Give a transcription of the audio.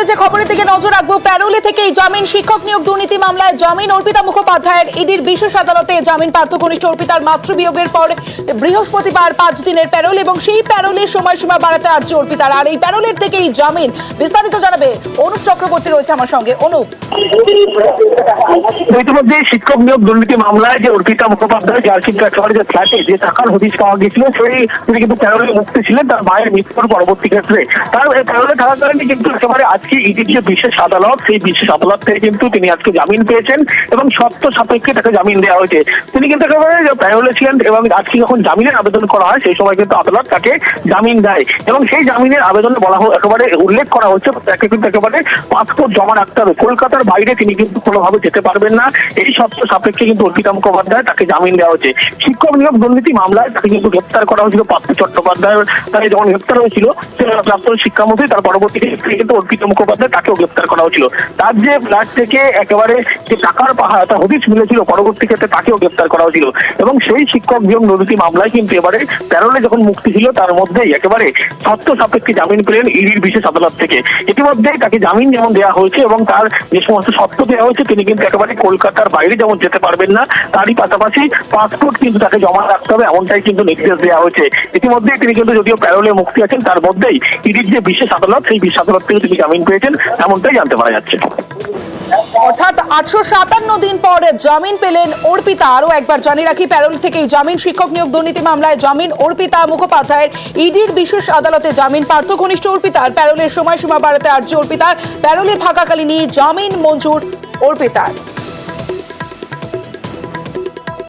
মুহূর্তে যে খবরের দিকে নজর রাখবো, প্যারোলে থেকেই জামিন। শিক্ষক নিয়োগ দুর্নীতি মামলায় জামিন অর্পিতা মুখোপাধ্যায়ের। ইডির বিশেষ আদালতে জামিন পার্থকনিষ্ঠ অর্পিতার মাতৃবিয়োগের পর বৃহস্পতিবার 5 দিনের প্যারোল এবং সেই প্যারোলের সময়সীমা বাড়াতে আর্জি অর্পিতার। আর এই প্যারোলের থেকেই জামিন। বিস্তারিত জানাবে অনুপ চক্রবর্তী, রয়েছে আমার সঙ্গে। অনুপ, ইতিমধ্যে শিক্ষক নিয়োগ দুর্নীতি মামলায় যে অর্পিতা মুখোপাধ্যায়, যার কিন্তু একেবারে যে ফ্ল্যাটে যে টাকার হদিশ পাওয়া গেছিল, তিনি কিন্তু প্যারোলে মুক্তি ছিলেন তার মায়ের মৃত্যুর পরবর্তী ক্ষেত্রে। তার প্যারোলে থাকাকালীন কিন্তু একেবারে আজকে ইডির যে বিশেষ আদালত, সেই বিশেষ আদালত থেকে কিন্তু তিনি আজকে জামিন পেয়েছেন এবং শর্ত সাপেক্ষে তাকে জামিন দেওয়া হয়েছে। তিনি কিন্তু একেবারে প্যারোলে ছিলেন এবং আজকে যখন জামিনের আবেদন করা হয় সেই সময় কিন্তু আদালত তাকে জামিন দেয় এবং সেই জামিনের আবেদনে বলা একেবারে উল্লেখ করা হচ্ছে তাকে কিন্তু একেবারে পাসপোর্ট জমা রাখতে হবে, কলকাতার বাইরে তিনি কিন্তু কোনোভাবে যেতে পারবেন না। এই শর্ত সাপেক্ষে কিন্তু অর্পিতা মুখোপাধ্যায় তাকে জামিন দেওয়া হয়েছে। শিক্ষক নিয়োগ দুর্নীতি মামলায় তাকে কিন্তু গ্রেপ্তার করা হয়েছিল পার্থ চট্টোপাধ্যায়। তাকে যখন গ্রেপ্তার হয়েছিল প্রাক্তন শিক্ষামন্ত্রী, তার পরবর্তীতে কিন্তু অর্পিতা মুখোপাধ্যায় তাকেও গ্রেপ্তার করা হয়েছিল। তার যে ফ্ল্যাট থেকে একেবারে যে টাকার পাহাড় তার হদিশ মিলেছিল, পরবর্তী ক্ষেত্রে তাকেও গ্রেপ্তার করা হয়েছিল এবং সেই শিক্ষক নিয়োগ দুর্নীতি মামলায় কিন্তু এবারে প্যারোলে যখন মুক্তি ছিল তার মধ্যেই একেবারে শর্ত সাপেক্ষে জামিন পেলেন ইডির বিশেষ আদালত থেকে। ইতিমধ্যেই তাকে জামিন যেমন দেওয়া হয়েছে এবং তার যে সমস্ত শর্ত দেওয়া হয়েছে, তিনি কিন্তু একেবারে কলকাতার বাইরে যেমন যেতে পারবেন না, তারই পাশাপাশি পাসপোর্ট কিন্তু তাকে জমা রাখতে হবে, এমনটাই কিন্তু নির্দেশ দেওয়া হয়েছে। ইতিমধ্যেই তিনি কিন্তু যদিও প্যারোলে মুক্তি আছেন, তার মধ্যেই ইডির যে বিশেষ আদালত, সেই বিশেষ আদালত থেকে তিনি জামিন পেয়েছেন, এমনটাই জানতে পারা যাচ্ছে। অর্থাৎ 857 দিন পর জামিন পেলেন অর্পিতা। আরো একবার জানিয়ে রাখি, প্যারোল থেকেই জামিন। শিক্ষক নিয়োগ দুর্নীতি মামলায় জামিন অর্পিতা মুখোপাধ্যায়ের। ইডির বিশেষ আদালতে জামিন পার্থকনিষ্ঠ অর্পিতার। প্যারোলের সময়সীমা বাড়াতে আর্জি অর্পিতার। প্যারোলে থাকাকালীনই জামিন মঞ্জুর অর্পিতার।